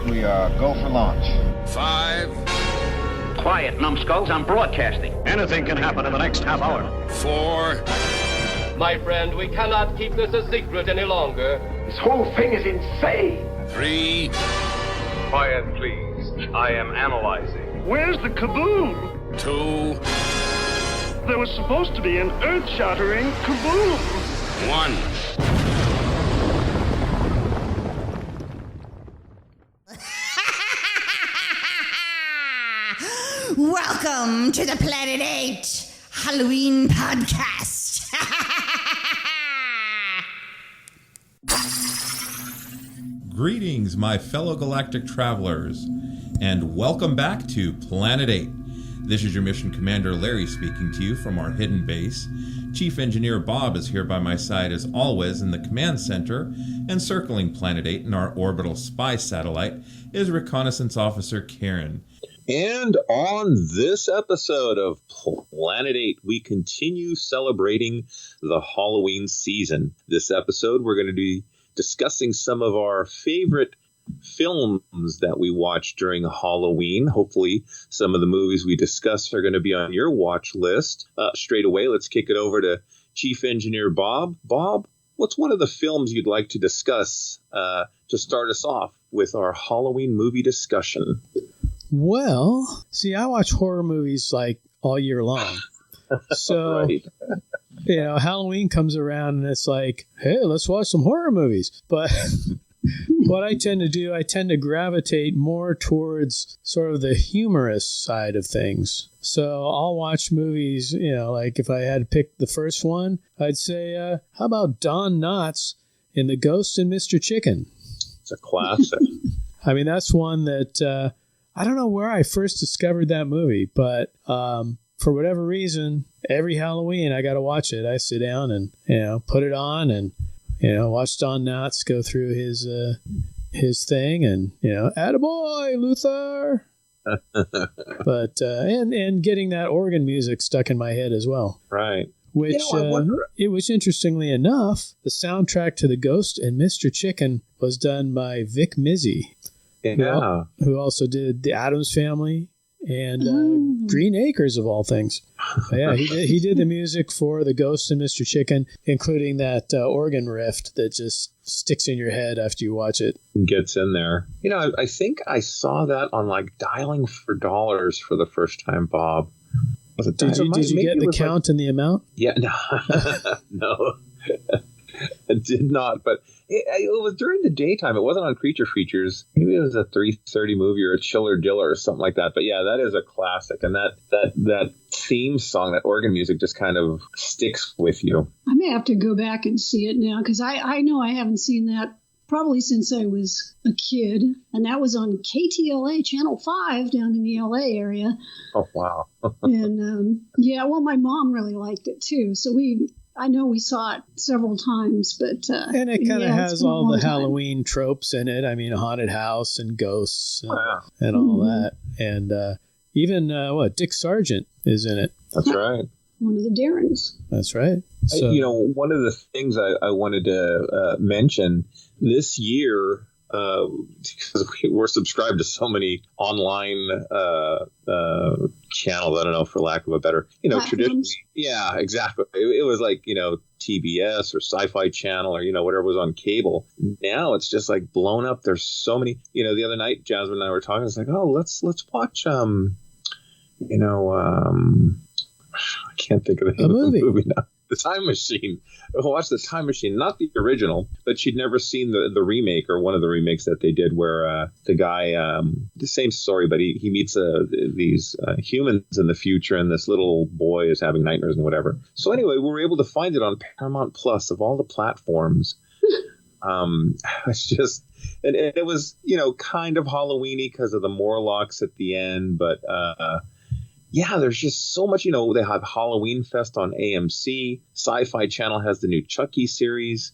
we go for launch. 5. Quiet, numbskulls, I'm broadcasting. Anything can happen in the next half hour. 4. My friend, we cannot keep this a secret any longer. This whole thing is insane. 3. Quiet, please. I am analyzing. Where's the kaboom? 2. There was supposed to be an earth-shattering kaboom. 1. Welcome to the Planet 8 Halloween podcast. Greetings, my fellow galactic travelers, and welcome back to Planet 8. This is your mission commander Larry speaking to you from our hidden base. Chief Engineer Bob is here by my side as always in the command center, and circling Planet 8 in our orbital spy satellite is Reconnaissance Officer Karen. And on this episode of Planet 8, we continue celebrating the Halloween season. This episode, we're going to be discussing some of our favorite films that we watched during Halloween. Hopefully, some of the movies we discuss are going to be on your watch list. Straight away, let's kick it over to Chief Engineer Bob. Bob, what's one of the films you'd like to discuss to start us off with our Halloween movie discussion? Well, see, I watch horror movies like all year long. So, right. You know, Halloween comes around and it's like, hey, let's watch some horror movies. But what I tend to do, I tend to gravitate more towards sort of the humorous side of things. So I'll watch movies, you know, like if I had to pick the first one, I'd say, how about Don Knotts in The Ghost and Mr. Chicken? It's a classic. I mean, that's one that... I don't know where I first discovered that movie, but for whatever reason, every Halloween I got to watch it. I sit down and, you know, put it on and, you know, watch Don Knotts go through his thing and, you know, attaboy, Luther. But and getting that organ music stuck in my head as well. Right. Which, it was interestingly enough, the soundtrack to The Ghost and Mr. Chicken was done by Vic Mizzy. Yeah. Who also did The Addams Family and Green Acres, of all things. Yeah, he did the music for The Ghost and Mr. Chicken, including that organ riff that just sticks in your head after you watch it. Gets in there. You know, I think I saw that on like Dialing for Dollars for the first time, Bob. Was it did you get the count and the amount? Yeah, no. No. I did not, but it was during the daytime. It wasn't on Creature Features. Maybe it was a 3:30 movie or a Chiller Diller or something like that. But yeah, that is a classic. And that theme song, that organ music just kind of sticks with you. I may have to go back and see it now because I know I haven't seen that probably since I was a kid. And that was on KTLA Channel 5 down in the LA area. Oh, wow. And yeah, well, my mom really liked it too. So I know we saw it several times, but... and it kind of has all the Halloween tropes in it. I mean, a haunted house and ghosts and all that. And even, Dick Sargent is in it. That's right. One of the Darrens. That's right. So, you know, one of the things I wanted to mention this year... because we're subscribed to so many online channels, I don't know, for lack of a better, you know, traditionally. Yeah, exactly. It was like, you know, TBS or Sci-Fi Channel or, you know, whatever was on cable. Now it's just like blown up. There's so many, you know, the other night, Jasmine and I were talking. It's like, oh, let's watch, I can't think of the name of the movie now. The Time Machine. Watch The Time Machine, not the original, but she'd never seen the remake or one of the remakes that they did where the guy, the same story, but he meets these humans in the future and this little boy is having nightmares and whatever. So anyway, we were able to find it on Paramount Plus of all the platforms. It's just, and it was, you know, kind of Halloween-y because of the Morlocks at the end, but yeah, there's just so much, you know, they have Halloween Fest on AMC. Sci-Fi Channel has the new Chucky series.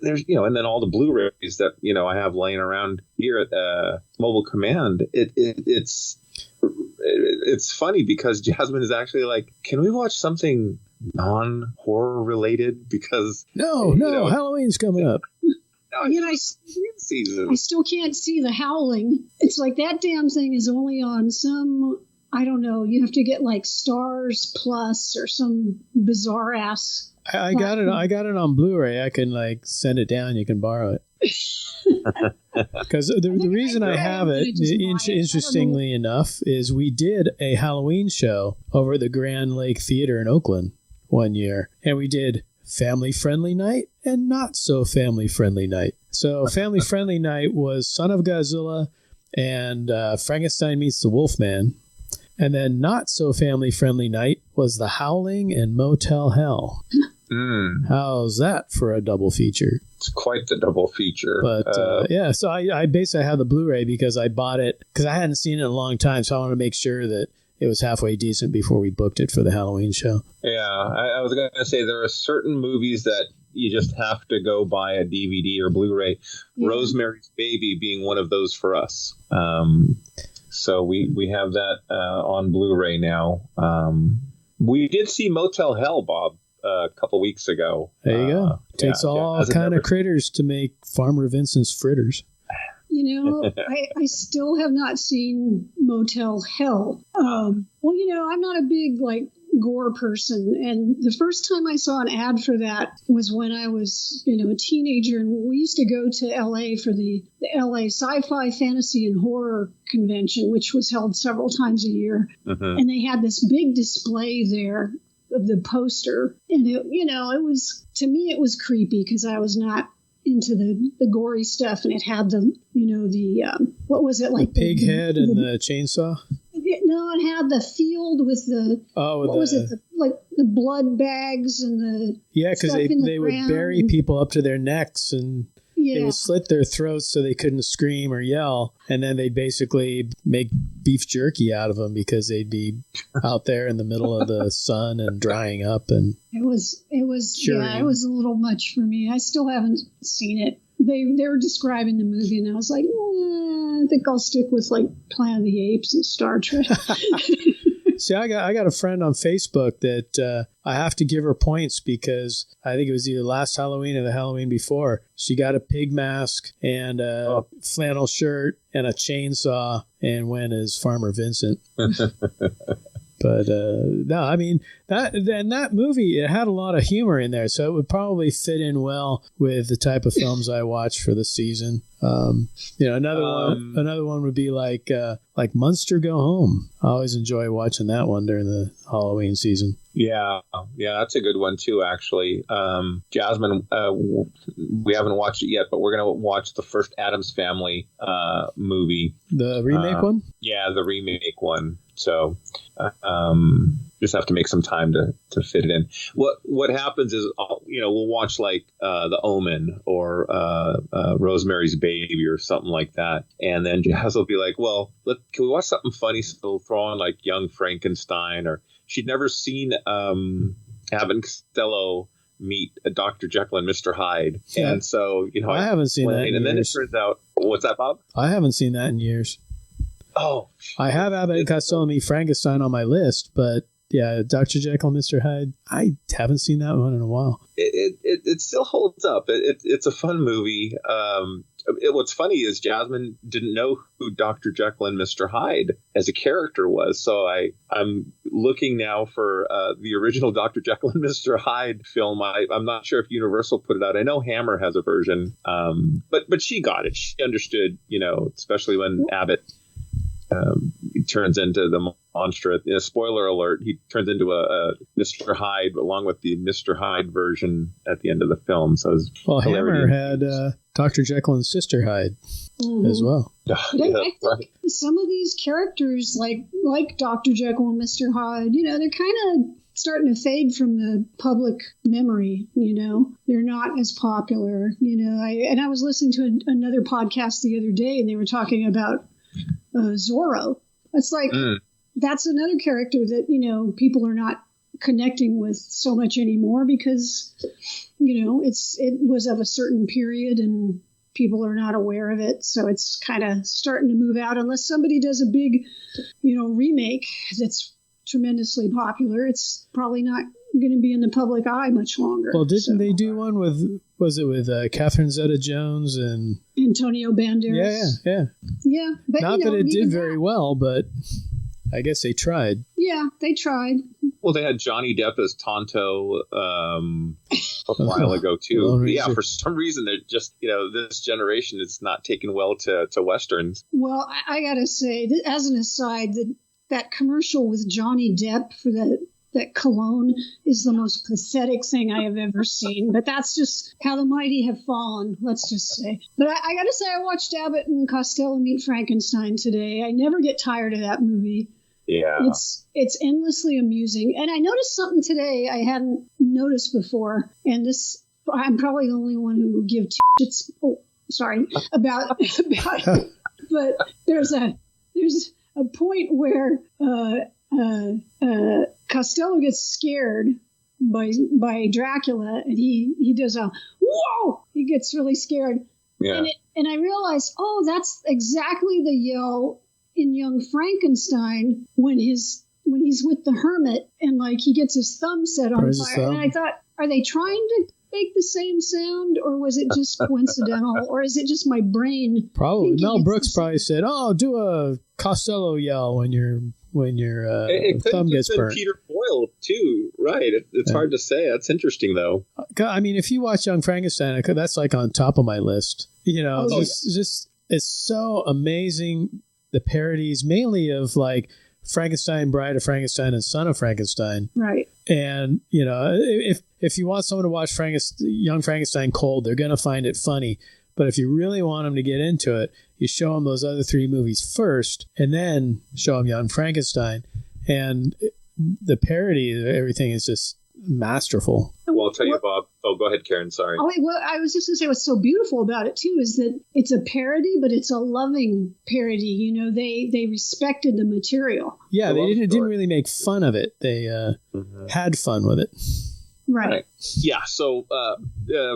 There's, you know, and then all the Blu-rays that, you know, I have laying around here at Mobile Command. It's funny because Jasmine is actually like, can we watch something non-horror related? Because no, Halloween's coming up. I still can't see The Howling. It's like that damn thing is only on some, I don't know, you have to get like Stars Plus or some bizarre ass. I got it on Blu-ray. I can like send it down. You can borrow it. Because the reason I have it, interestingly enough, is we did a Halloween show over at the Grand Lake Theater in Oakland one year, and we did Family Friendly Night and Not So Family Friendly Night. So Family Friendly Night was Son of Godzilla and Frankenstein Meets the Wolfman, and then Not So Family Friendly Night was The Howling and Motel Hell. How's that for a double feature? It's quite the double feature. But yeah, so I basically have the Blu-ray because I bought it because I hadn't seen it in a long time, so I wanted to make sure that it was halfway decent before we booked it for the Halloween show. Yeah, I was going to say there are certain movies that you just have to go buy a DVD or Blu-ray. Yeah. Rosemary's Baby being one of those for us. So we have that on Blu-ray now. We did see Motel Hell, Bob, a couple weeks ago. There you go. Takes all kind of critters to make Farmer Vincent's fritters. You know, I still have not seen Motel Hell. Well, you know, I'm not a big, like, gore person. And the first time I saw an ad for that was when I was, you know, a teenager. And we used to go to L.A. for the L.A. Sci-Fi, Fantasy, and Horror Convention, which was held several times a year. And they had this big display there of the poster. And, it, you know, it was, to me, it was creepy because I was not into the gory stuff, and it had the, you know, the what was it, like the pig head and the chainsaw? No, it had the field with the was it, the blood bags and the because they would bury people up to their necks, and they would slit their throats so they couldn't scream or yell, and then they'd basically make beef jerky out of them because they'd be out there in the middle of the sun and drying up. And it was it was a little much for me. I still haven't seen it. They were describing the movie, and I was like, I think I'll stick with like Planet of the Apes and Star Trek. See, I got a friend on Facebook that I have to give her points because I think it was either last Halloween or the Halloween before. She got a pig mask and a flannel shirt and a chainsaw and went as Farmer Vincent. But no, I mean that movie, it had a lot of humor in there, so it would probably fit in well with the type of films I watch for the season. You know, another one would be like Munster Go Home. I always enjoy watching that one during the Halloween season. Yeah, that's a good one too, actually. Jasmine, we haven't watched it yet, but we're gonna watch the first Addams Family movie. The remake one? Yeah, the remake one. So just have to make some time to fit it in. What happens is, you know, we'll watch like The Omen or Rosemary's Baby or something like that, and then Jazz will be like, "Well, can we watch something funny?" So we'll throw on like Young Frankenstein, or she'd never seen Abbott and Costello meet Dr. Jekyll and Mr. Hyde, and so, you know, I haven't seen that. And then it turns out, what's that, Bob? I haven't seen that in years. Oh, I have Abbott and Costello meet Frankenstein on my list, but yeah, Dr. Jekyll and Mr. Hyde, I haven't seen that one in a while. It still holds up. It's a fun movie. What's funny is Jasmine didn't know who Dr. Jekyll and Mr. Hyde as a character was, so I'm looking now for the original Dr. Jekyll and Mr. Hyde film. I'm not sure if Universal put it out. I know Hammer has a version, but she got it. She understood, you know, especially when Abbott turns into the monster. Spoiler alert, he turns into a Mr. Hyde along with the Mr. Hyde version at the end of the film. So Hammer had Dr. Jekyll and Sister Hyde as well. I think some of these characters, like Dr. Jekyll and Mr. Hyde, you know, they're kind of starting to fade from the public memory. You know, they're not as popular. You know, I was listening to another podcast the other day, and they were talking about Zorro. It's like that's another character that, you know, people are not connecting with so much anymore because, you know, it was of a certain period and people are not aware of it. So it's kind of starting to move out unless somebody does a big, you know, remake that's tremendously popular. It's probably not going to be in the public eye much longer. Well, didn't they do one with Was it with Catherine Zeta-Jones and Antonio Banderas? Yeah. But, not that it did very well, but I guess they tried. Yeah, they tried. Well, they had Johnny Depp as Tonto a while ago, too. Yeah, for some reason, they're just, this generation is not taken well to Westerns. Well, I got to say, as an aside, that commercial with Johnny Depp for that cologne is the most pathetic thing I have ever seen. But that's just how the mighty have fallen, let's just say. But I got to say, I watched Abbott and Costello Meet Frankenstein today. I never get tired of that movie. Yeah. It's endlessly amusing. And I noticed something today I hadn't noticed before. And this, I'm probably the only one who will give two shits. Oh, sorry. About but there's a point where Costello gets scared by Dracula, and he does a whoa. He gets really scared. Yeah. And I realized, that's exactly the yell in Young Frankenstein when he's with the hermit and like he gets his thumb set on fire. And I thought, are they trying to make the same sound, or was it just coincidental, or is it just my brain? Probably. Mel Brooks probably said, do a Costello yell when your thumb gets burnt. Peter Boyle too, right? It's hard to say. That's interesting, though. I mean, if you watch Young Frankenstein, that's like on top of my list. It's so amazing. The parodies, mainly of like Frankenstein, Bride of Frankenstein, and Son of Frankenstein. Right. And, if you want someone to watch Young Frankenstein cold, they're going to find it funny. But if you really want them to get into it, you show them those other three movies first, and then show them Young Frankenstein. And the parody of everything is just masterful. Well, I'll tell you, Bob. Oh, go ahead, Karen. Sorry. Oh, wait, well, I was just going to say what's so beautiful about it, too, is that it's a parody, but it's a loving parody. They respected the material. Yeah, they didn't really make fun of it. They had fun with it. Right. Yeah. So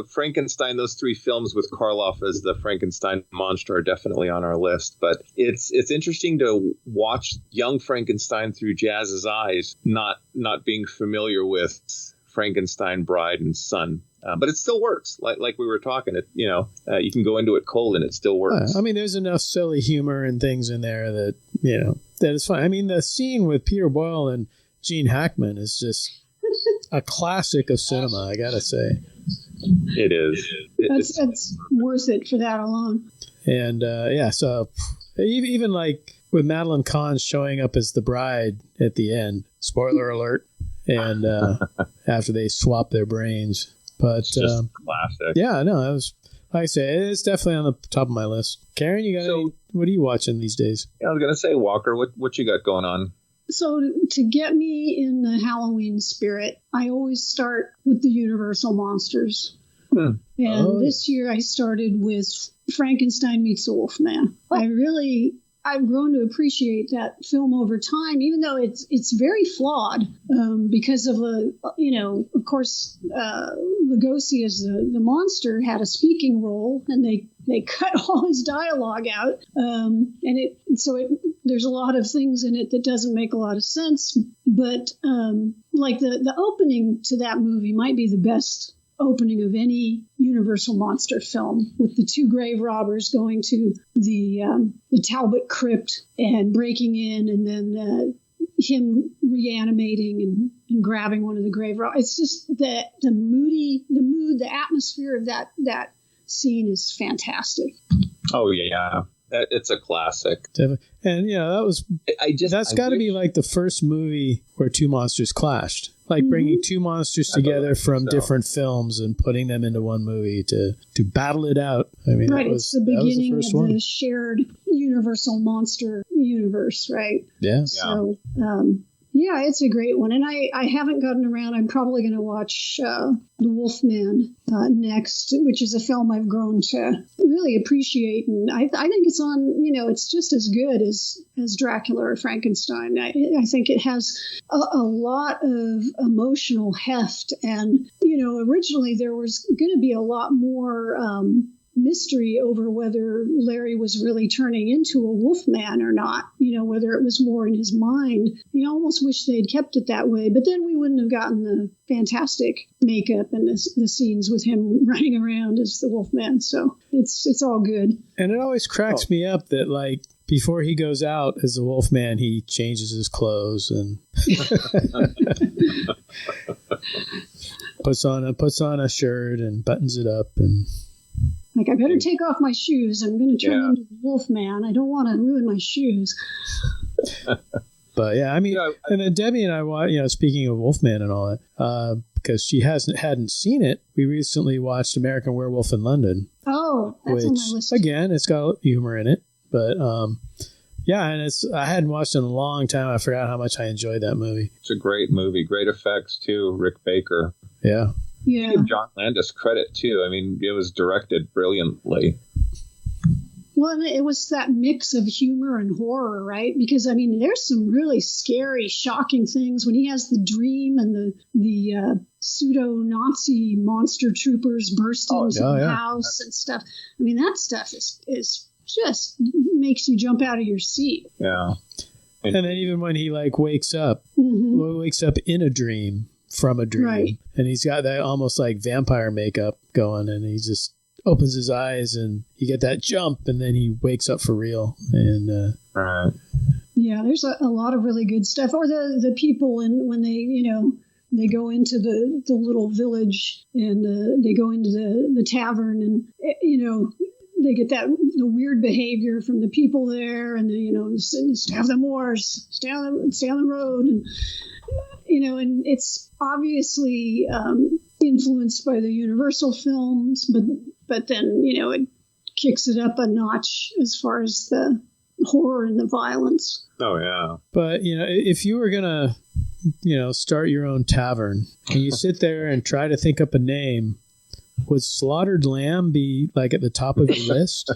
Frankenstein, those three films with Karloff as the Frankenstein monster are definitely on our list. But it's interesting to watch Young Frankenstein through Jazz's eyes, not being familiar with Frankenstein, Bride, and Son. But it still works. Like we were talking, you can go into it cold and it still works. I mean, there's enough silly humor and things in there that, that is fun. I mean, the scene with Peter Boyle and Gene Hackman is just a classic of cinema, I gotta say. It is. That's worth it for that alone. And so even like with Madeline Kahn showing up as the bride at the end, spoiler alert, and after they swap their brains. But it's just classic. Yeah, no, it was, like I say, it's definitely on the top of my list. Karen, what are you watching these days? I was gonna say, Walker, what you got going on? So to get me in the Halloween spirit, I always start with the Universal monsters. And this year I started with Frankenstein Meets the Wolfman. I've grown to appreciate that film over time, even though it's very flawed because of of course, Lugosi as the monster had a speaking role, and they cut all his dialogue out, there's a lot of things in it that doesn't make a lot of sense. But like the opening to that movie might be the best opening of any Universal monster film, with the two grave robbers going to the Talbot crypt and breaking in, and then him reanimating and grabbing one of the grave robbers. It's just the mood, the atmosphere of that scene is fantastic. Oh yeah. It's a classic. And that's got to be like the first movie where two monsters clashed. Like bringing two monsters together from different films and putting them into one movie to battle it out. I mean, right, it's the beginning of the shared Universal monster universe, right? Yeah. So, it's a great one. And I haven't gotten around. I'm probably going to watch The Wolfman next, which is a film I've grown to really appreciate. And I think it's on, it's just as good as Dracula or Frankenstein. I think it has a lot of emotional heft. And, originally there was going to be a lot more mystery over whether Larry was really turning into a wolfman or not, whether it was more in his mind. You almost wish they'd kept it that way, but then we wouldn't have gotten the fantastic makeup and the scenes with him running around as the wolfman. So it's all good. And it always cracks me up that, like, before he goes out as the Wolfman, he changes his clothes and puts on a shirt and buttons it up and like, I better take off my shoes. I'm going to turn into the Wolfman. I don't want to ruin my shoes. But yeah, I mean, and then Debbie and I, speaking of Wolfman and all that, because she hadn't seen it, we recently watched American Werewolf in London. Oh, that's on my list. Again, it's got humor in it. But and I hadn't watched it in a long time. I forgot how much I enjoyed that movie. It's a great movie, great effects too. Rick Baker. Yeah. Give John Landis credit too. I mean, it was directed brilliantly. Well, it was that mix of humor and horror, right? Because I mean, there's some really scary, shocking things when he has the dream and the pseudo-Nazi monster troopers burst into the house and stuff. I mean, that stuff is just makes you jump out of your seat. Yeah. And then even when he wakes up in a dream from a dream, right. And he's got that almost like vampire makeup going, and he just opens his eyes and you get that jump, and then he wakes up for real. And right. Yeah, there's a lot of really good stuff. Or the people when they go into the little village and they go into the tavern and they get the weird behavior from the people there, and stay off the moors, stay on the road, and and it's obviously influenced by the Universal films, but then it kicks it up a notch as far as the horror and the violence. Oh yeah. But if you were gonna start your own tavern and you sit there and try to think up a name, would Slaughtered Lamb be like at the top of your list?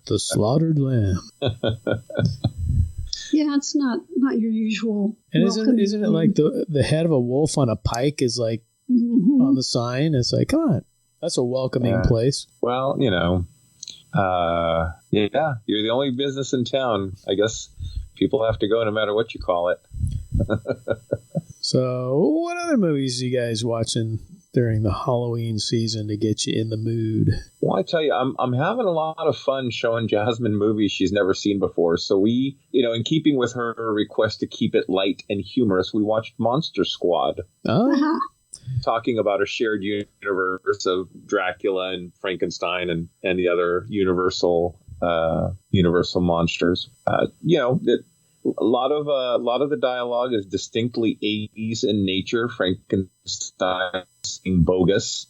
The Slaughtered Lamb. Yeah, it's not your usual. And isn't it like the head of a wolf on a pike is like on the sign? It's like, come on, that's a welcoming place. Well, you're the only business in town. I guess people have to go no matter what you call it. So, what other movies are you guys watching during the Halloween season to get you in the mood? Well, I tell you, I'm having a lot of fun showing Jasmine movies she's never seen before. So we, in keeping with her request to keep it light and humorous, we watched Monster Squad. Oh. Talking about a shared universe of Dracula and Frankenstein and the other Universal monsters. A lot of the dialogue is distinctly 80s in nature. Frankenstein being bogus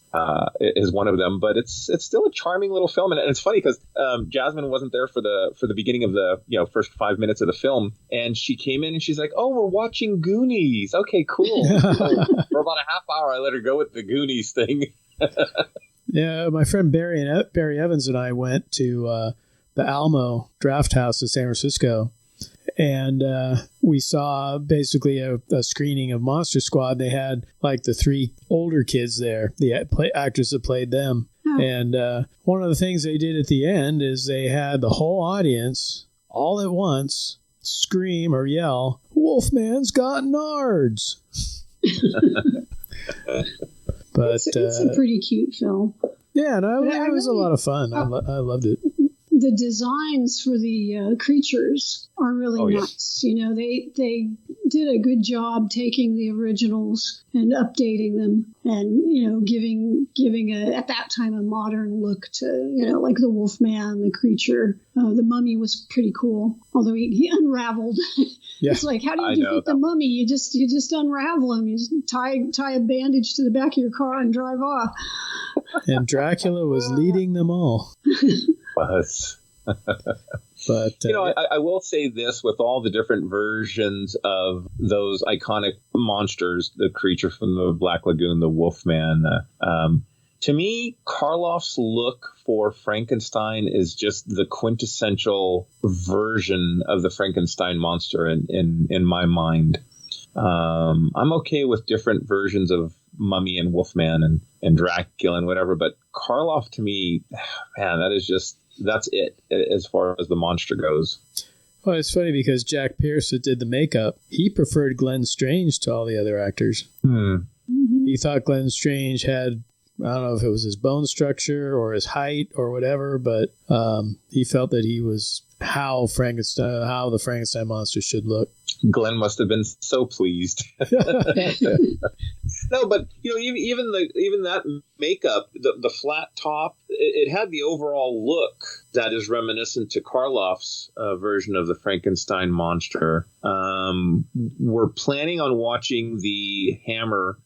is one of them, but it's still a charming little film. And it's funny because Jasmine wasn't there for the beginning of the first 5 minutes of the film, and she came in and she's like, "Oh, we're watching Goonies. Okay, cool." For about a half hour, I let her go with the Goonies thing. Yeah, my friend Barry Evans and I went to the Alamo Draft House in San Francisco. And we saw basically a screening of Monster Squad. They had like the three older kids there, the actors that played them. Oh. And one of the things they did at the end is they had the whole audience all at once scream or yell, "Wolfman's got nards!" But it's a pretty cute film. Yeah, no, it was a lot of fun. I loved it. The designs for the creatures are really nuts. They did a good job taking the originals and updating them, and giving at that time a modern look to like the Wolfman, the creature. The mummy was pretty cool, although he unraveled. Yeah. It's like, how do you defeat the mummy? You just unravel him. You just tie a bandage to the back of your car and drive off. And Dracula was leading them all. But I will say this: with all the different versions of those iconic monsters, the creature from the Black Lagoon, the Wolfman, to me, Karloff's look for Frankenstein is just the quintessential version of the Frankenstein monster in my mind. I'm okay with different versions of Mummy and Wolfman and Dracula and whatever. But Karloff, to me, man, that's it as far as the monster goes. Well, it's funny because Jack Pierce, that did the makeup, he preferred Glenn Strange to all the other actors. He thought Glenn Strange had, I don't know if it was his bone structure or his height or whatever, but he felt that he was how the Frankenstein monster should look. Glenn must have been so pleased. No, but even that makeup, the flat top, it had the overall look that is reminiscent to Karloff's version of the Frankenstein monster. We're planning on watching the Hammer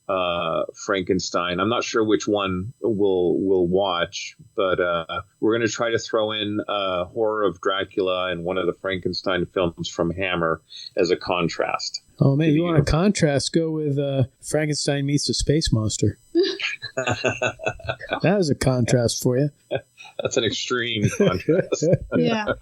Frankenstein. I'm not sure which one we'll watch, but we're going to try to throw in Horror of Dracula and one of the Frankenstein films from Hammer as a contrast. Oh, man, you want a contrast? Go with Frankenstein Meets the Space Monster. That is a contrast for you. That's an extreme contrast. Yeah.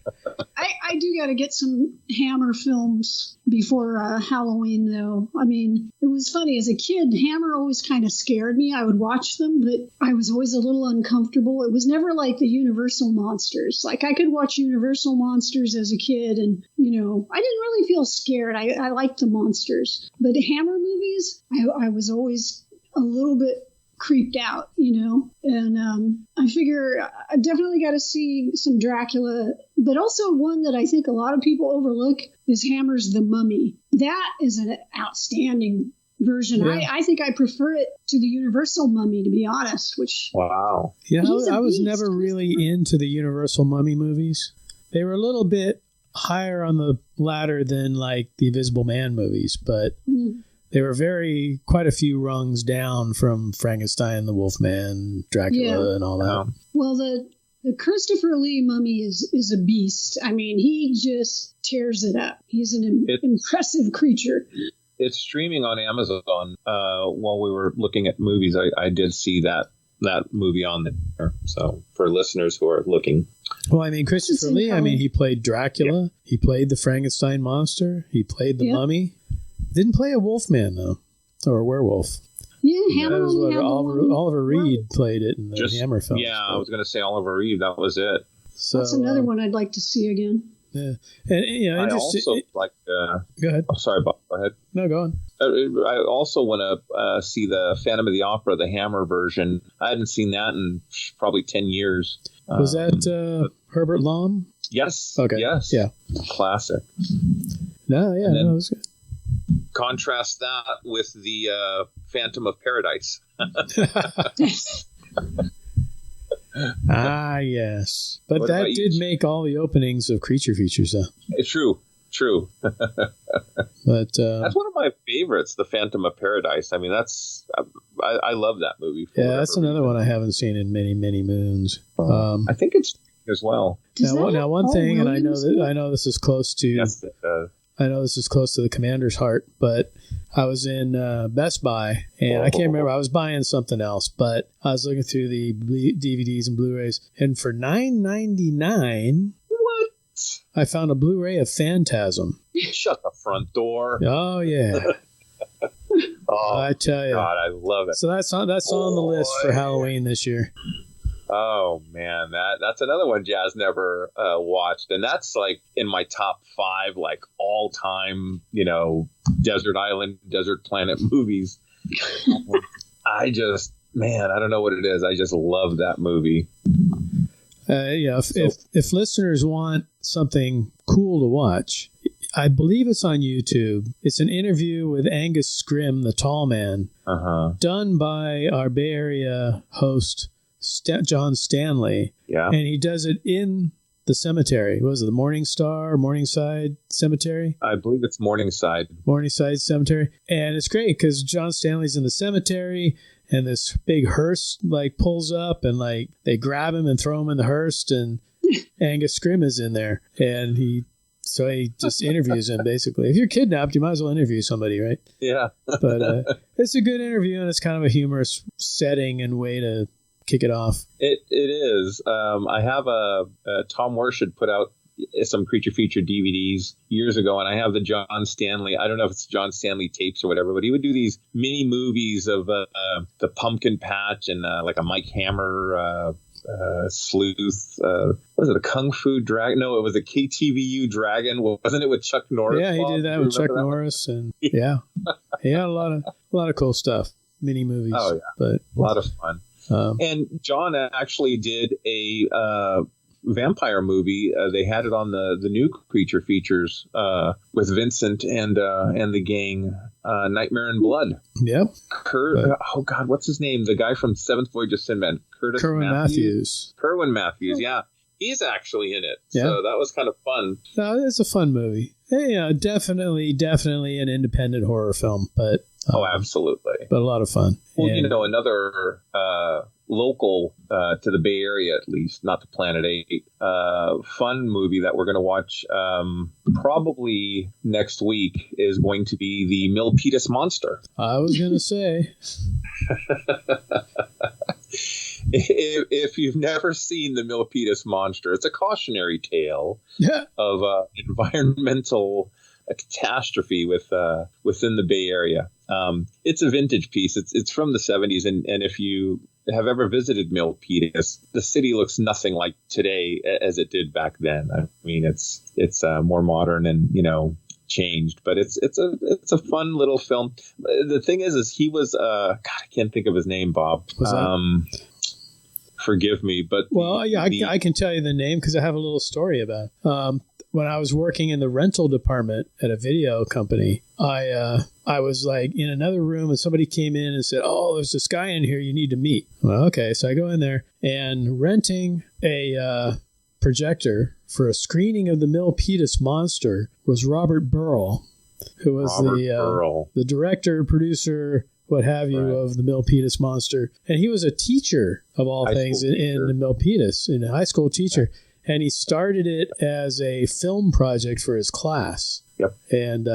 I do got to get some Hammer films before Halloween, though. I mean, it was funny. As a kid, Hammer always kind of scared me. I would watch them, but I was always a little uncomfortable. It was never like the Universal monsters. Like, I could watch Universal monsters as a kid, and, I didn't really feel scared. I liked the monsters. But Hammer movies, I was always a little bit creeped out, and I figure I definitely got to see some Dracula, but also one that I think a lot of people overlook is Hammer's The Mummy. That is an outstanding version. Yeah. I think I prefer it to the Universal Mummy, to be honest. Wow. Yeah, I was never really into the Universal Mummy movies. They were a little bit higher on the ladder than like the Invisible Man movies, but they were quite a few rungs down from Frankenstein, the Wolfman, Dracula, and all that. Well, the Christopher Lee Mummy is a beast. I mean, he just tears it up. He's an impressive creature. It's streaming on Amazon. While we were looking at movies, I did see that movie on there. So for listeners who are looking. Well, I mean, Christopher Lee, he played Dracula. Yeah. He played the Frankenstein monster. He played the Mummy. Didn't play a Wolfman, though, or a werewolf. Yeah, Hammer. Oliver Reed played it in the Hammer film. Yeah, I was going to say Oliver Reed. That was it. So, that's another one I'd like to see again. Yeah, and I also like. Go ahead. Oh, sorry, Bob. Go ahead. No, go on. I also want to see the Phantom of the Opera, the Hammer version. I hadn't seen that in probably 10 years. Was that Herbert Lom? Yes. Okay. Yes. Yeah. Classic. No, yeah, that was good. Contrast that with the Phantom of Paradise. Yes. But that did make all the openings of Creature Features, though. It's true. But that's one of my favorites, the Phantom of Paradise. I mean, I love that movie. Yeah, that's another one I haven't seen in many, many moons. I think it's as well. Now, one thing, and I know this is close to. Yes, it does. I know this is close to the commander's heart, but I was in Best Buy, and I can't remember. I was buying something else, but I was looking through the DVDs and Blu-rays, and for $9.99, what? I found a Blu-ray of Phantasm. Shut the front door. Oh, yeah. I tell you. God, I love it. So that's on the list for Halloween this year. Oh man, that's another one Jazz never watched, and that's like in my top 5 like all time, desert island, desert planet movies. I don't know what it is. I just love that movie. If listeners want something cool to watch, I believe it's on YouTube. It's an interview with Angus Scrimm, the tall man, done by our Bay Area host, John Stanley. Yeah. And he does it in the cemetery. What was it, the Morningside Cemetery? I believe it's Morningside Cemetery. And it's great because John Stanley's in the cemetery, and this big hearse pulls up, and they grab him and throw him in the hearse, and Angus Scrimm is in there, and he just interviews him, basically. If you're kidnapped, you might as well interview somebody, right? Yeah. But it's a good interview, and it's kind of a humorous setting and way to kick it off. It is. I have Tom Wersch had put out some creature feature DVDs years ago, and I have the John Stanley. I don't know if it's John Stanley tapes or whatever, but he would do these mini movies of the Pumpkin Patch and like a Mike Hammer sleuth. What was it, a Kung Fu Dragon? No, it was a KTVU Dragon. Wasn't it with Chuck Norris? Yeah, he did that with Chuck Norris, and yeah, he had a lot of cool stuff. Mini movies. Oh yeah, but a lot of fun. And John actually did a vampire movie. They had it on the new creature features with Vincent and the gang. Nightmare in Blood. Yep. Oh God, what's his name? The guy from Seventh Voyage of Sinbad. Kerwin Matthews. Kerwin Matthews. Yeah, he's actually in it. Yeah. So that was kind of fun. No, it's a fun movie. Yeah, definitely an independent horror film, but absolutely. But a lot of fun. Well, another local to the Bay Area, at least, not to Planet 8, fun movie that we're going to watch probably next week is going to be the Milpitas Monster. I was going to say. If you've never seen the Milpitas Monster, it's a cautionary tale of environmental catastrophe within the Bay Area. It's a vintage piece. It's from the 70s, and if you have ever visited Milpitas, the city looks nothing like today as it did back then. I mean, it's more modern and changed, but it's a fun little film. The thing is he was God, I can't think of his name, Bob. Forgive me, but I can tell you the name because I have a little story about it. When I was working in the rental department at a video company, I was like in another room and somebody came in and said, "Oh, there's this guy in here you need to meet." Well, okay, so I go in there and renting a projector for a screening of the Milpitas Monster was Robert Burrell, who was the director, producer, what have you, of the Milpitas Monster. And he was a teacher, of all things, in the Milpitas, in a high school teacher. And he started it as a film project for his class. Yep. And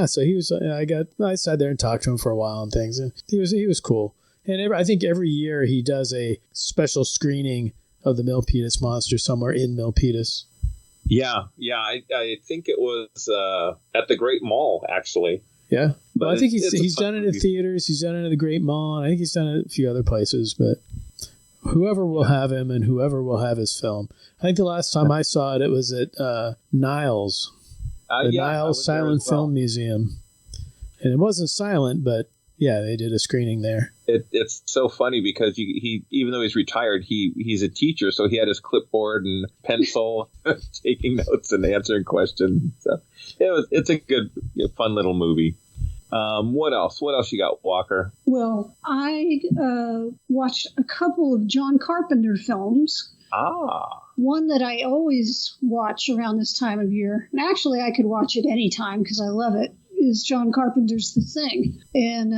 so he was. I sat there and talked to him for a while and things, and he was cool. And I think every year he does a special screening of the Milpitas Monster somewhere in Milpitas. Yeah. I think it was at the Great Mall, actually. Yeah, but I think he's done it in theaters. He's done it at the Great Mall. And I think he's done it a few other places. But whoever will have him and whoever will have his film. I think the last time I saw it, it was at Niles, the Niles Silent Film Museum. And it wasn't silent, but yeah, they did a screening there. It's so funny because he even though he's retired, he's a teacher, so he had his clipboard and pencil, taking notes and answering questions. So it's a good, fun little movie. What else? What else you got, Walker? Well, I watched a couple of John Carpenter films. One that I always watch around this time of year, and actually I could watch it any time because I love it, is John Carpenter's The Thing. And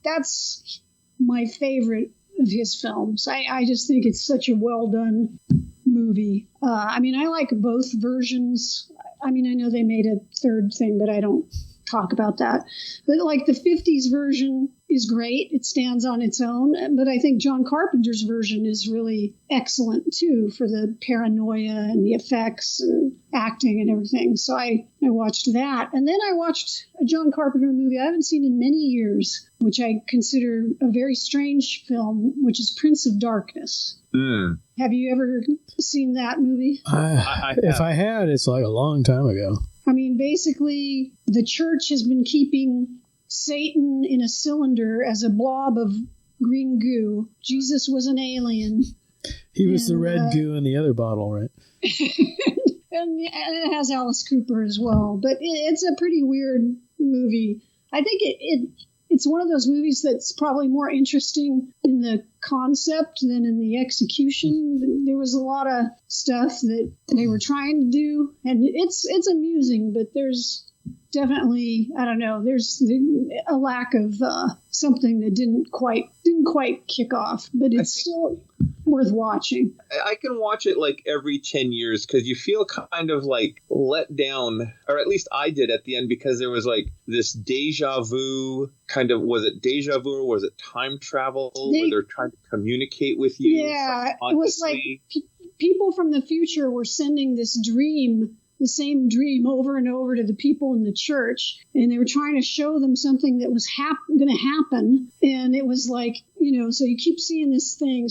that's my favorite of his films. I just think it's such a well done movie. I like both versions. I know they made a third thing, but I don't talk about that. But like the 50s version is great. It stands on its own. But I think John Carpenter's version is really excellent too, for the paranoia and the effects and acting and everything. So I watched that. And then I watched a John Carpenter movie I haven't seen in many years, which I consider a very strange film, which is Prince of Darkness. Have you ever seen that movie? If I had, it's like a long time ago. Basically, the church has been keeping Satan in a cylinder as a blob of green goo. Jesus was an alien. He was the red goo in the other bottle, right? And it has Alice Cooper as well. But it's a pretty weird movie. I think it's one of those movies that's probably more interesting in the concept than in the execution. There was a lot of stuff that they were trying to do, and it's amusing, but there's definitely, I don't know, there's a lack of something that didn't quite kick off, but it's still worth watching. I can watch it like every 10 years because you feel kind of like let down, or at least I did at the end, because there was like this deja vu kind of, was it deja vu or was it time travel where they're trying to communicate with you? Yeah, it was like people from the future were sending this dream, the same dream over and over to the people in the church. And they were trying to show them something that was going to happen. And it was like, so you keep seeing this thing.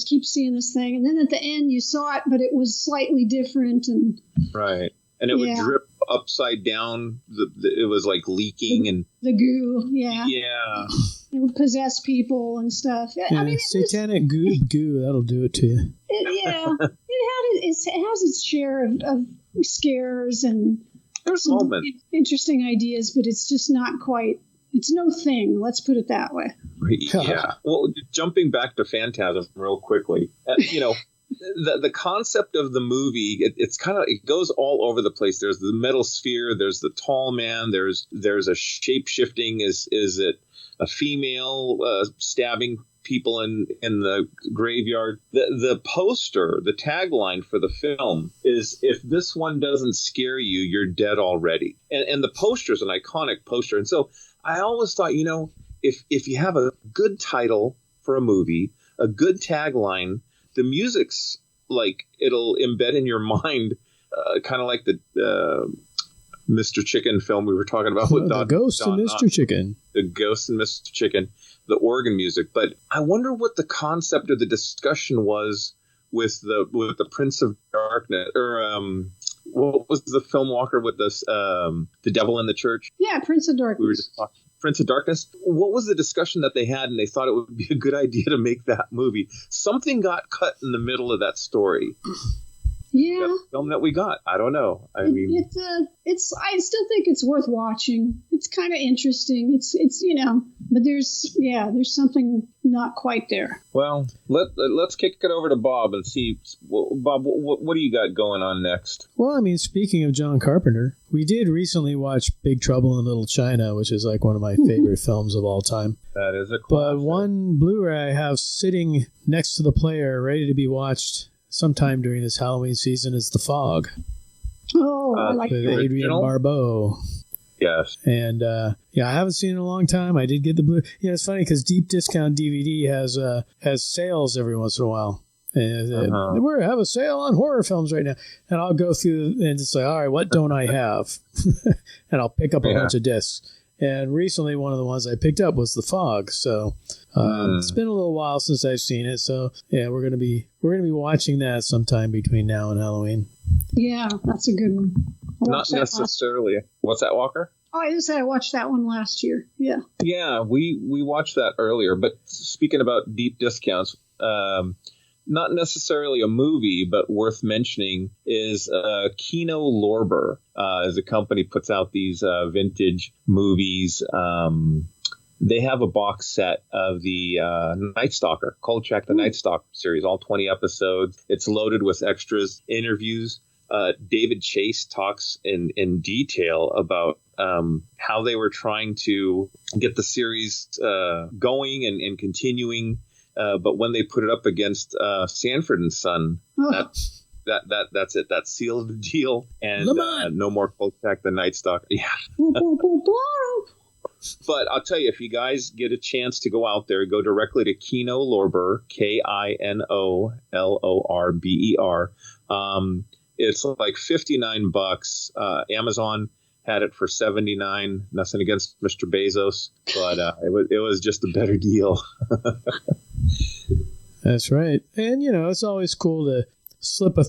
And then at the end you saw it, but it was slightly different. And right. And it would drip upside down. It was like leaking and the goo. Yeah. Yeah. It would possess people and stuff. Yeah, I mean, satanic goo, that'll do it to you. It has its share of scares and there's moments, interesting ideas, but it's just not quite. It's no thing. Let's put it that way. Yeah. Well, jumping back to Phantasm real quickly, the concept of the movie, it goes all over the place. There's the metal sphere. There's the tall man. There's a shape shifting. Is it a female stabbing people in the graveyard? The poster, the tagline for the film is, if this one doesn't scare you, you're dead already. And the poster is an iconic poster. And so I always thought, if you have a good title for a movie, a good tagline, the music's like, it'll embed in your mind, kind of like the Mr. Chicken film we were talking about with the Ghost and Mr. Chicken. The Ghost and Mr. Chicken, the organ music. But I wonder what the concept of the discussion was with the Prince of Darkness, or what was the film Walker with this, the Devil in the Church? Yeah, Prince of Darkness. We were just talking. Prince of Darkness. What was the discussion that they had, and they thought it would be a good idea to make that movie? Something got cut in the middle of that story. Yeah, that film that we got. I don't know. I I still think it's worth watching. It's kind of interesting. It's but there's something not quite there. Well, let's kick it over to Bob and see. Bob, what do you got going on next? Well, I mean, speaking of John Carpenter, we did recently watch Big Trouble in Little China, which is like one of my favorite films of all time. That is a classic. But one Blu-ray I have sitting next to the player, ready to be watched sometime during this Halloween season, is The Fog. Oh, I like with Adrienne Barbeau. Yes. And I haven't seen it in a long time. I did get the blue. It's funny because Deep Discount DVD has sales every once in a while. And we have a sale on horror films right now. And I'll go through and just say, all right, what don't I have? And I'll pick up a bunch of discs. And recently, one of the ones I picked up was The Fog. So it's been a little while since I've seen it. So yeah, we're gonna be watching that sometime between now and Halloween. Yeah, that's a good one. Not necessarily. What's that, Walker? Oh, I just said I watched that one last year. Yeah. Yeah, we watched that earlier. But speaking about deep discounts, not necessarily a movie, but worth mentioning is Kino Lorber. As a company puts out these vintage movies. They have a box set of the Night Stalker, Kolchak the Night Stalker series, all 20 episodes. It's loaded with extras, interviews. David Chase talks in detail about how they were trying to get the series going and continuing. But when they put it up against Sanford and Son, that's it. That sealed the deal. And no more Kolchak the Night Stalker. Yeah. But I'll tell you, if you guys get a chance to go out there, go directly to Kino Lorber, KINOLORBER. It's like $59. Amazon had it for $79. Nothing against Mr. Bezos, but it was just a better deal. That's right. And it's always cool to slip a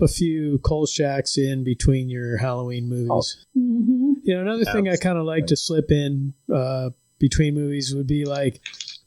few Kolchaks in between your Halloween movies. Mm-hmm. Another thing I kind of like to slip in between movies would be like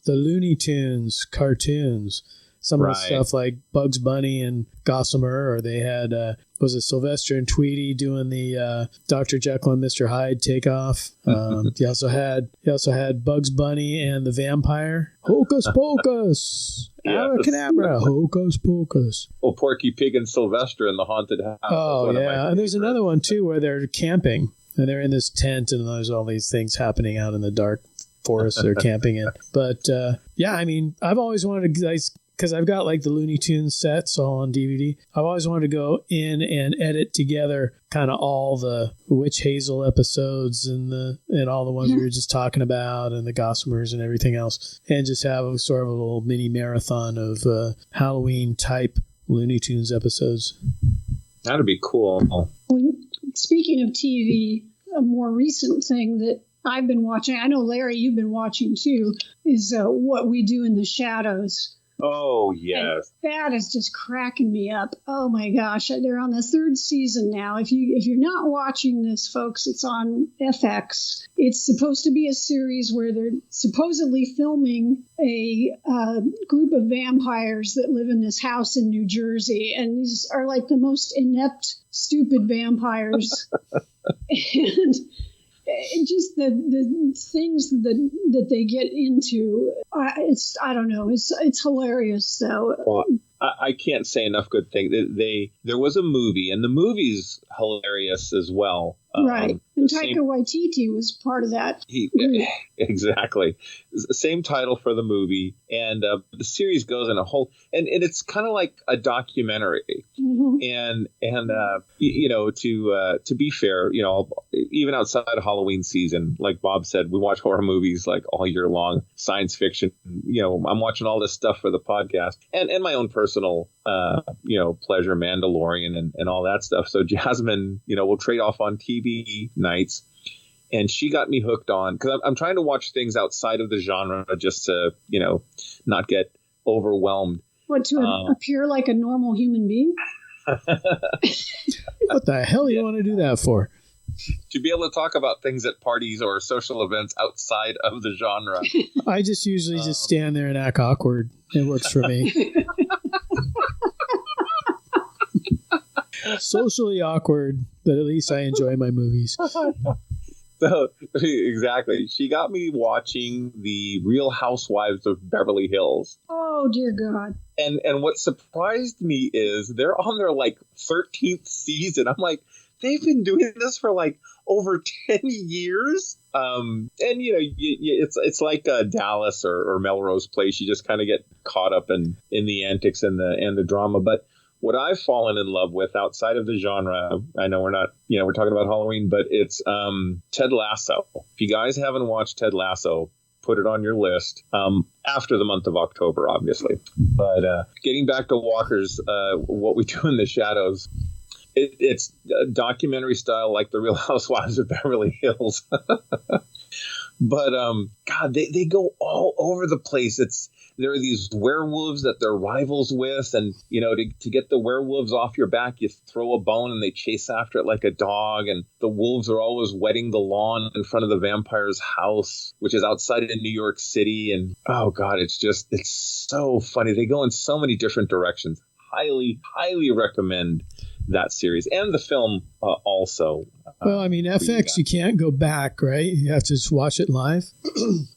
the Looney Tunes cartoons. Some of the stuff like Bugs Bunny and Gossamer, or they had was it Sylvester and Tweety doing the Dr. Jekyll and Mr. Hyde takeoff. He also had Bugs Bunny and the Vampire. Hocus Pocus, Abracadabra, Hocus Pocus. Well, Porky Pig and Sylvester in the haunted house. Oh yeah, and there's another one too where they're camping and they're in this tent and there's all these things happening out in the dark forest they're camping in. But I mean, I've always wanted to because I've got like the Looney Tunes sets all on DVD. I've always wanted to go in and edit together kind of all the Witch Hazel episodes and all the ones we were just talking about and the Gossamers and everything else, and just have a sort of a little mini marathon of Halloween type Looney Tunes episodes. That'd be cool. Well, speaking of TV, a more recent thing that I've been watching, I know, Larry, you've been watching too, is What We Do in the Shadows. Oh, yes. And that is just cracking me up. Oh, my gosh. They're on the 3rd season now. If you're not watching this, folks, it's on FX. It's supposed to be a series where they're supposedly filming a group of vampires that live in this house in New Jersey. And these are like the most inept, stupid vampires. And just the things that they get into, I don't know. It's hilarious though. Well, I can't say enough good things. There was a movie, and the movie's hilarious as well. Right. And Taika Waititi was part of that. Exactly. Same title for the movie. And the series goes in a whole, and it's kind of like a documentary. Mm-hmm. And to be fair, even outside of Halloween season, like Bob said, we watch horror movies like all year long, science fiction. I'm watching all this stuff for the podcast and my own personal, pleasure, Mandalorian and all that stuff. So Jasmine, we'll trade off on TV nights. And she got me hooked on, because I'm trying to watch things outside of the genre just to, not get overwhelmed. What, to appear like a normal human being? What the hell do you want to do that for? To be able to talk about things at parties or social events outside of the genre. I just usually just stand there and act awkward. It works for me. Socially awkward, but at least I enjoy my movies. So, exactly. She got me watching the Real Housewives of Beverly Hills. Oh, dear God. And what surprised me is they're on their 13th season. I'm like, they've been doing this for over 10 years. It's like Dallas or Melrose Place. You just kind of get caught up in the antics and the drama. But what I've fallen in love with outside of the genre, I know we're not, we're talking about Halloween, but it's Ted Lasso. If you guys haven't watched Ted Lasso, put it on your list after the month of October, obviously. But getting back to Walker's What We Do in the Shadows, it's documentary style like the Real Housewives of Beverly Hills. But God, they go all over the place. There are these werewolves that they're rivals with, and to get the werewolves off your back, you throw a bone and they chase after it like a dog. And the wolves are always wetting the lawn in front of the vampire's house, which is outside of New York City. And oh God, it's so funny. They go in so many different directions. Highly, highly recommend that series and the film also. Well, I mean, FX, you can't go back, right? You have to just watch it live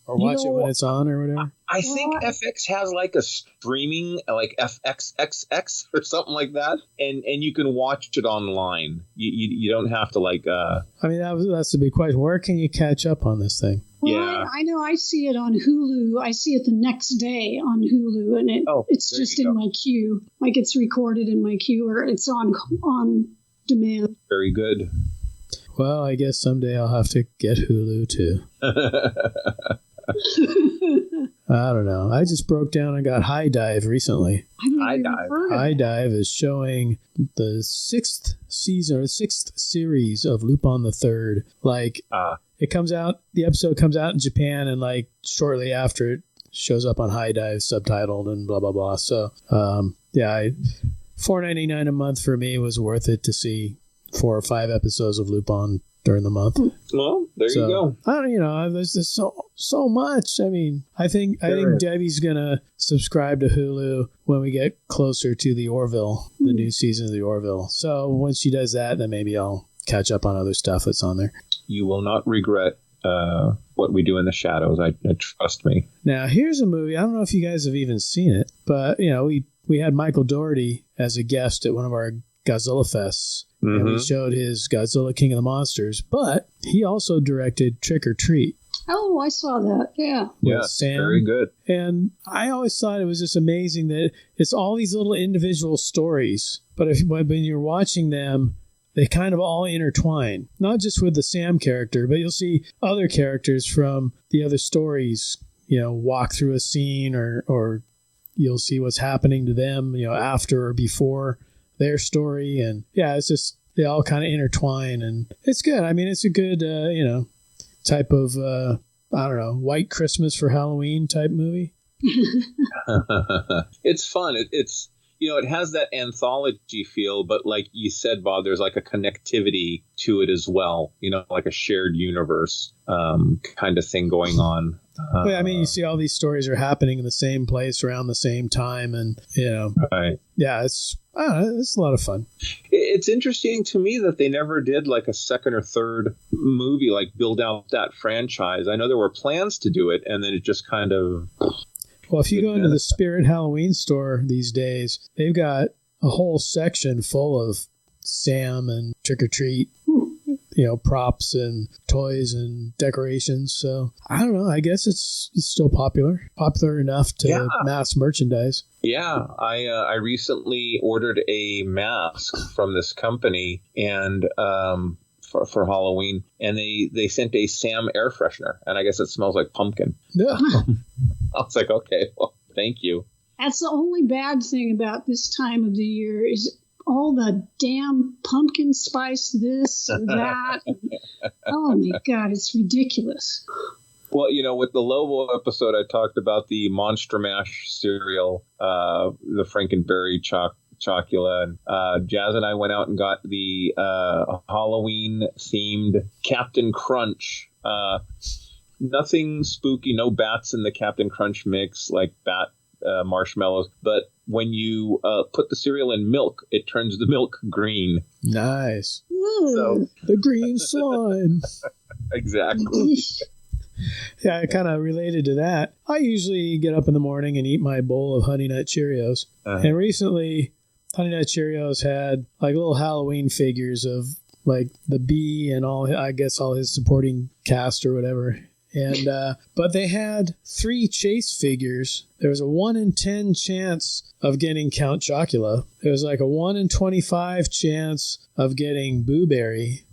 or watch it when it's on or whatever. I think FX has a streaming, like FXXX or something like that, and you can watch it online. You don't have to I mean, that's the big question. Where can you catch up on this thing? Well, yeah, I know. I see it on Hulu. I see it the next day on Hulu, and it's just in my queue. Like it's recorded in my queue, or it's on demand. Very good. Well, I guess someday I'll have to get Hulu too. I don't know. I just broke down and got High Dive recently. High Dive is showing the 6th season or 6th series of Lupin the Third. It comes out, the episode comes out in Japan, and shortly after it shows up on High Dive subtitled and blah, blah, blah. So, $4.99 a month for me was worth it to see 4 or 5 episodes of Lupin during the month. Well, there you go. I don't, there's just so much. I mean, I think Debbie's gonna subscribe to Hulu when we get closer to the Orville, the new season of the Orville. So once she does that, then maybe I'll catch up on other stuff that's on there. You will not regret What We Do in the Shadows. I trust me. Now here's a movie. I don't know if you guys have even seen it, but we had Michael Dougherty as a guest at one of our Godzilla fests. Mm-hmm. And we showed his Godzilla King of the Monsters, but he also directed Trick or Treat. Oh, I saw that. Yeah. Yeah, very good. And I always thought it was just amazing that it's all these little individual stories, but when you're watching them, they kind of all intertwine. Not just with the Sam character, but you'll see other characters from the other stories, walk through a scene or you'll see what's happening to them, after or before their story. And yeah, it's just, they all kind of intertwine, and it's good. I mean, it's a good, type of, I don't know, white Christmas for Halloween type movie. It's fun. It's it has that anthology feel, but like you said, Bob, there's like a connectivity to it as well, like a shared universe kind of thing going on. Well, I mean, you see all these stories are happening in the same place around the same time, and right. Yeah, it's a lot of fun. It's interesting to me that they never did like a second or third movie, like build out that franchise. I know there were plans to do it, and then it just kind of. Well, if you go into the Spirit Halloween store these days, they've got a whole section full of Sam and Trick or Treat, props and toys and decorations. So I don't know. I guess it's still popular enough to mass merchandise. Yeah, I recently ordered a mask from this company and for Halloween, and they sent a Sam air freshener, and I guess it smells like pumpkin. Yeah. I was like, okay, well, thank you. That's the only bad thing about this time of the year is all the damn pumpkin spice this and that. Oh, my God, it's ridiculous. Well, with the Lobo episode, I talked about the Monster Mash cereal, the Frankenberry Chocula, and Jazz and I went out and got the Halloween-themed Captain Crunch. Nothing spooky, no bats in the Captain Crunch mix like bat marshmallows. But when you put the cereal in milk, it turns the milk green. Nice. So the green slime. Exactly. Yeah, I kind of related to that. I usually get up in the morning and eat my bowl of Honey Nut Cheerios. And recently, Honey Nut Cheerios had like little Halloween figures of like the bee and all his supporting cast or whatever. And but they had 3 chase figures. There was a 1 in 10 chance of getting Count Chocula. There was like a 1 in 25 chance of getting Boo Berry.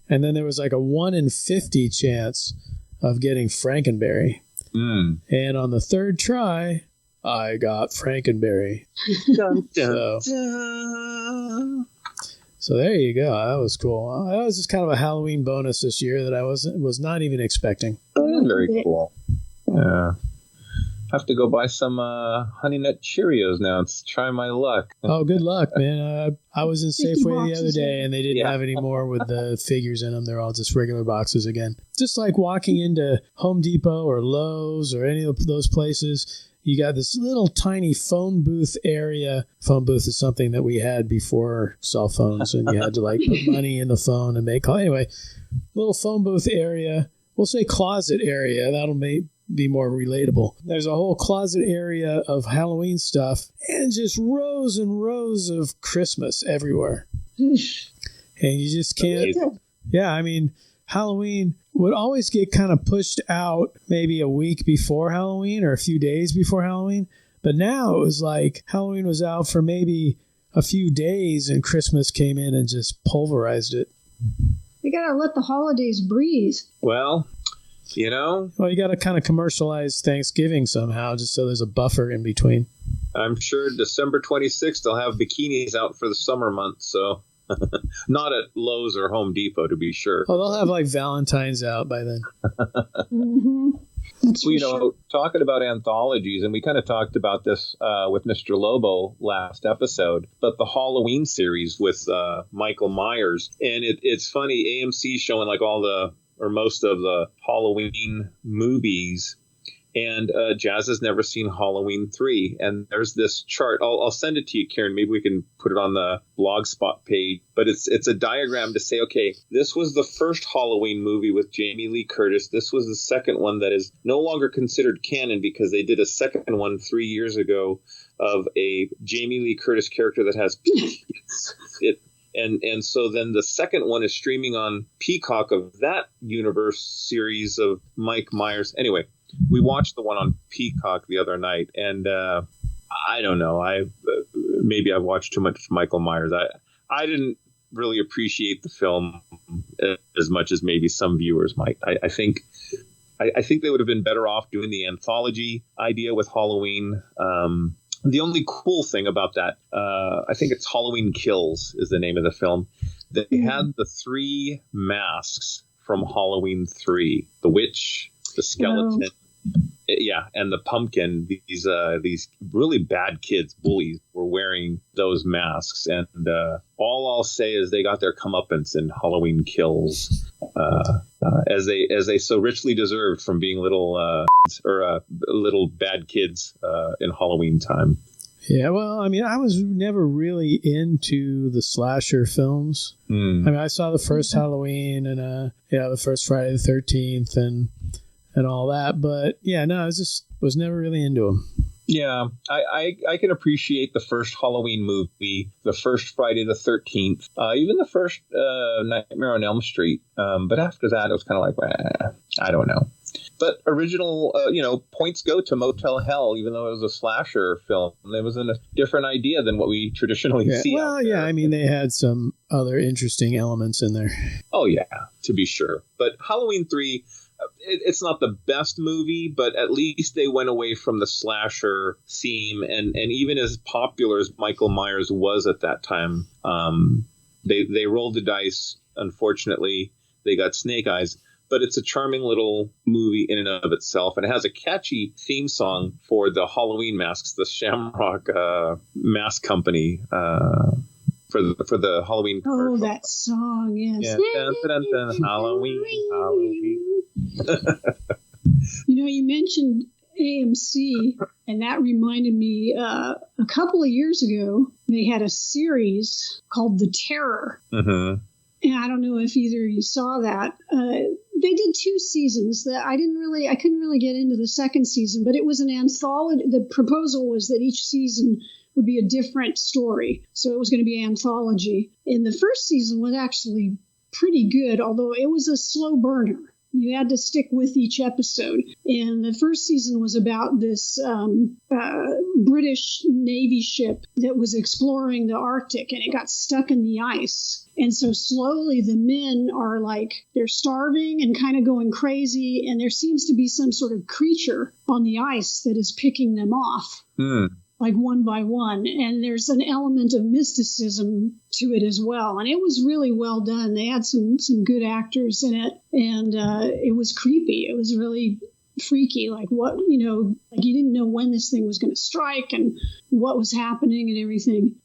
And then there was like a 1 in 50 chance of getting Frankenberry. And on the third try, I got Frankenberry. Dun, dun, dun. So there you go. That was cool. That was just kind of a Halloween bonus this year that I was not even expecting. Very cool. Yeah. Have to go buy some Honey Nut Cheerios now and try my luck. Oh, good luck, man. I was in Safeway the other day, and they didn't have any more with the figures in them. They're all just regular boxes again. Just like walking into Home Depot or Lowe's or any of those places, you got this little tiny phone booth area. Phone booth is something that we had before cell phones, and you had to like put money in the phone and make call. Anyway, little phone booth area. We'll say closet area. That'll be more relatable. There's a whole closet area of Halloween stuff and just rows and rows of Christmas everywhere. And you just can't. Yeah, I mean, Halloween would always get kind of pushed out maybe a week before Halloween or a few days before Halloween. But now it was like Halloween was out for maybe a few days and Christmas came in and just pulverized it. You gotta let the holidays breathe. Well, Well, you gotta kind of commercialize Thanksgiving somehow, just so there's a buffer in between. I'm sure December 26th they'll have bikinis out for the summer months, so not at Lowe's or Home Depot to be sure. Oh, they'll have like Valentine's out by then. Mm-hmm. Well, talking about anthologies, and we kind of talked about this with Mr. Lobo last episode, but the Halloween series with Michael Myers. And it's funny, AMC's showing like most of the Halloween movies. And Jazz has never seen Halloween 3. And there's this chart. I'll send it to you, Karen. Maybe we can put it on the Blogspot page. But it's a diagram to say, okay, this was the first Halloween movie with Jamie Lee Curtis. This was the second one that is no longer considered canon because they did a second one 3 years ago of a Jamie Lee Curtis character that has And so then the second one is streaming on Peacock of that universe series of Mike Myers. Anyway, we watched the one on Peacock the other night, and I don't know. Maybe I've watched too much Michael Myers. I didn't really appreciate the film as much as maybe some viewers might. I think they would have been better off doing the anthology idea with Halloween. The only cool thing about that, I think it's Halloween Kills is the name of the film. They had the 3 masks from Halloween 3, the witch, the skeleton, and the pumpkin. These really bad kids, bullies, were wearing those masks, and all I'll say is they got their comeuppance in Halloween Kills, as they so richly deserved from being little bad kids in Halloween time. Yeah, well, I mean, I was never really into the slasher films. I mean, I saw the first Halloween and the first Friday the 13th and all that, but yeah, no, I was never really into them. Yeah, I can appreciate the first Halloween movie, the first Friday the 13th, even the first Nightmare on Elm Street. But after that, it was kind of like, I don't know. But original, points go to Motel Hell, even though it was a slasher film. It was a different idea than what we traditionally see. Well, yeah, I mean, they had some other interesting elements in there. Oh, yeah, to be sure. But Halloween 3, it's not the best movie, but at least they went away from the slasher theme. And even as popular as Michael Myers was at that time, they rolled the dice. Unfortunately, they got Snake Eyes. But it's a charming little movie in and of itself. And it has a catchy theme song for the Halloween masks, the Shamrock Mask Company, for the Halloween commercial. Oh, that song, yes. Yeah. Dun, dun, dun, dun. Halloween. You mentioned AMC, and that reminded me a couple of years ago, they had a series called The Terror. Mm-hmm. And I don't know if either of you saw that. They did 2 seasons. That I couldn't really get into the second season, but it was an anthology. The proposal was that each season would be a different story. So it was going to be an anthology. And the first season was actually pretty good, although it was a slow burner. You had to stick with each episode. And the first season was about this British Navy ship that was exploring the Arctic, and it got stuck in the ice. And so slowly the men are they're starving and kind of going crazy, and there seems to be some sort of creature on the ice that is picking them off. One by one. And there's an element of mysticism to it as well. And it was really well done. They had some good actors in it. And it was creepy. It was really freaky. You didn't know when this thing was going to strike and what was happening and everything.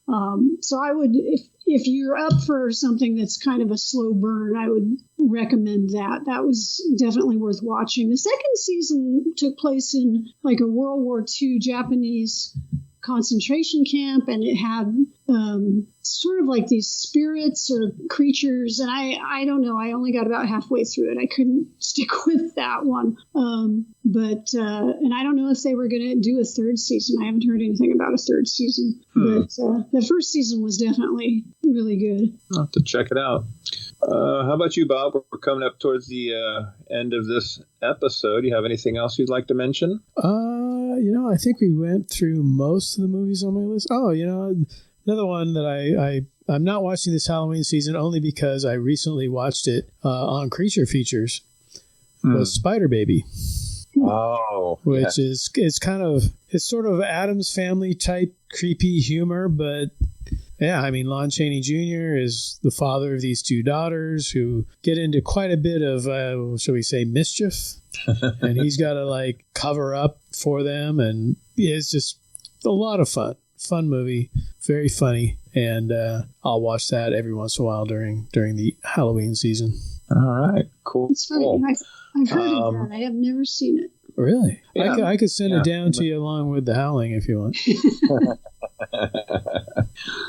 So I would, if you're up for something that's kind of a slow burn, I would recommend that. That was definitely worth watching. The second season took place in a World War II Japanese concentration camp, and it had sort of these spirits or creatures, and I don't know, I only got about halfway through it. I couldn't stick with that one, but I don't know if they were going to do a third season. I haven't heard anything about a third season, but the first season was definitely really good. I'll have to check it out. How about you, Bob? We're coming up towards the end of this episode. You have anything else you'd like to mention? I think we went through most of the movies on my list. Oh, another one that I'm not watching this Halloween season only because I recently watched it on Creature Features was Spider Baby. Oh, which is it's sort of Addams Family type creepy humor, but yeah, I mean, Lon Chaney Jr. is the father of these 2 daughters who get into quite a bit of, shall we say, mischief. And he's got to cover up for them. And yeah, it's just a lot of fun. Fun movie. Very funny. And I'll watch that every once in a while during the Halloween season. All right. Cool. It's funny. Cool. I've heard of that. I have never seen it. Really? Yeah. I could send it down to you along with The Howling if you want.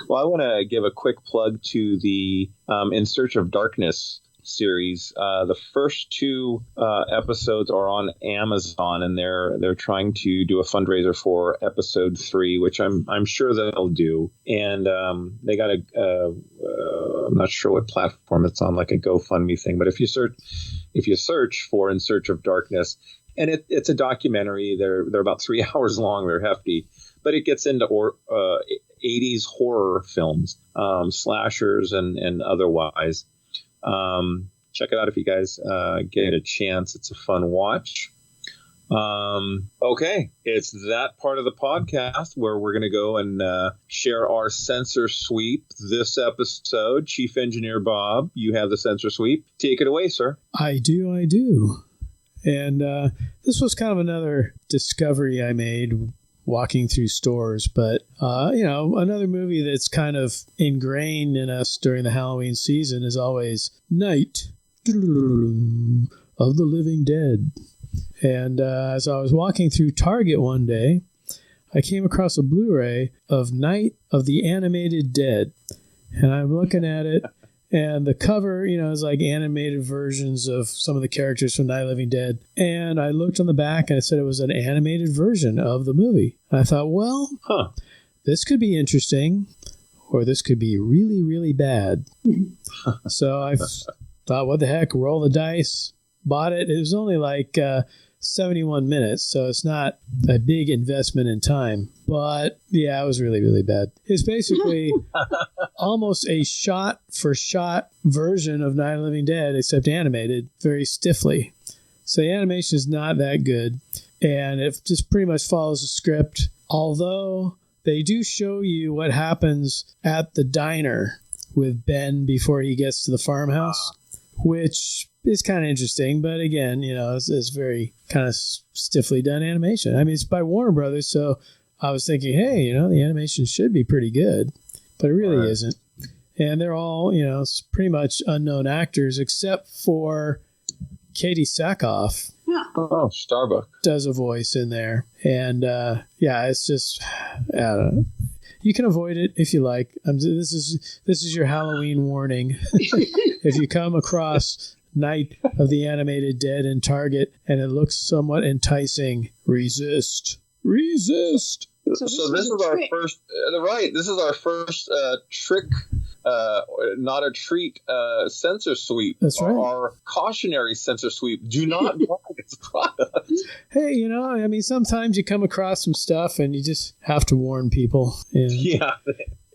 Well, I want to give a quick plug to the In Search of Darkness series. The first 2 episodes are on Amazon, and they're trying to do a fundraiser for episode 3, which I'm sure they'll do. And they got I'm not sure what platform it's on, like a GoFundMe thing. But if you search for In Search of Darkness, and it's a documentary. They're about 3 hours long. They're hefty, but it gets into 80s horror films, slashers and otherwise. Check it out if you guys get a chance. It's a fun watch. Okay, it's that part of the podcast where we're going to go and share our censor sweep this episode. Chief Engineer Bob, you have the censor sweep. Take it away, sir. I do. And this was kind of another discovery I made walking through stores, but another movie that's kind of ingrained in us during the Halloween season is always Night of the Living Dead. And as I was walking through Target one day, I came across a Blu-ray of Night of the Animated Dead, and I'm looking at it, and the cover, is like animated versions of some of the characters from Night of the Living Dead. And I looked on the back, and it said it was an animated version of the movie. And I thought, well, this could be interesting, or this could be really, really bad. So I thought, what the heck, roll the dice, bought it. It was only like 71 minutes, so it's not a big investment in time. But yeah, it was really, really bad. It's basically almost a shot-for-shot version of Night of the Living Dead, except animated very stiffly. So the animation is not that good, and it just pretty much follows the script, although they do show you what happens at the diner with Ben before he gets to the farmhouse, which is kind of interesting, but again, it's very kind of stiffly done animation. I mean, it's by Warner Brothers, so I was thinking, hey, the animation should be pretty good, but it really isn't. And they're all, pretty much unknown actors, except for Katie Sackhoff. Oh, Starbuck does a voice in there, and it's just, I don't know. You can avoid it if you like. This is your Halloween warning. If you come across Night of the Animated Dead in Target and it looks somewhat enticing, resist. So this is our first. This is our first trick. Not a treat censor sweep. That's right. Our cautionary censor sweep. Do not buy this product. Hey, sometimes you come across some stuff and you just have to warn people. Yeah.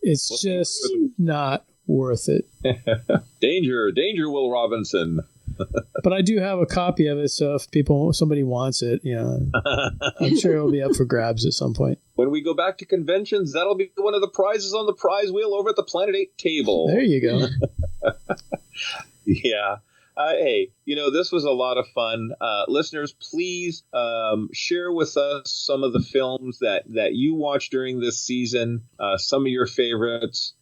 It's just not worth it. Danger, Will Robinson. But I do have a copy of it, so if somebody wants it, I'm sure it'll be up for grabs at some point. When we go back to conventions, that'll be one of the prizes on the prize wheel over at the Planet 8 table. There you go. Yeah. Hey, this was a lot of fun. Listeners, please share with us some of the films that you watched during this season, some of your favorites.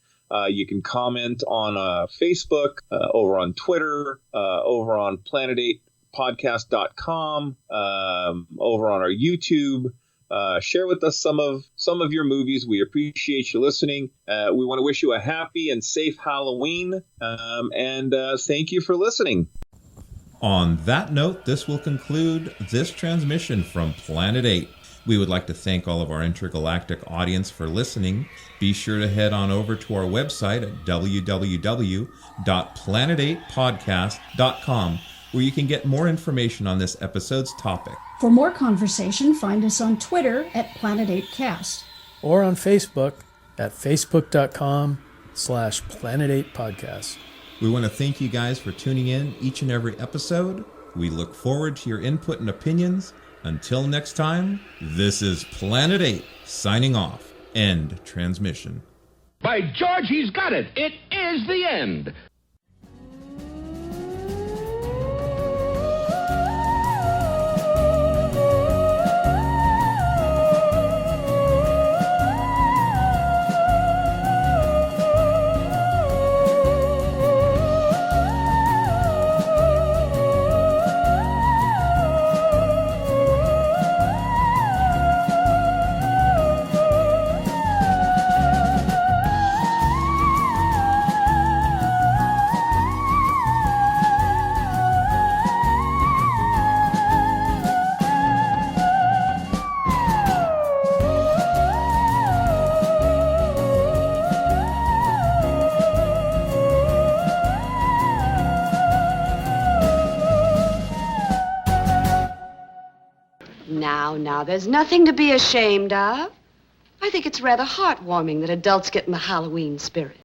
You can comment on Facebook, over on Twitter, over on planet8podcast.com, over on our YouTube. Share with us some of your movies. We appreciate you listening. We want to wish you a happy and safe Halloween, and thank you for listening. On that note, this will conclude this transmission from Planet 8. We would like to thank all of our intergalactic audience for listening. Be sure to head on over to our website at www.planet8podcast.com, where you can get more information on this episode's topic. For more conversation, find us on Twitter at Planet8Cast. Or on Facebook at facebook.com/Planet8Podcast. We want to thank you guys for tuning in each and every episode. We look forward to your input and opinions. Until next time, this is Planet 8 signing off. End transmission. By George, he's got it. It is the end. Now, there's nothing to be ashamed of. I think it's rather heartwarming that adults get in the Halloween spirit.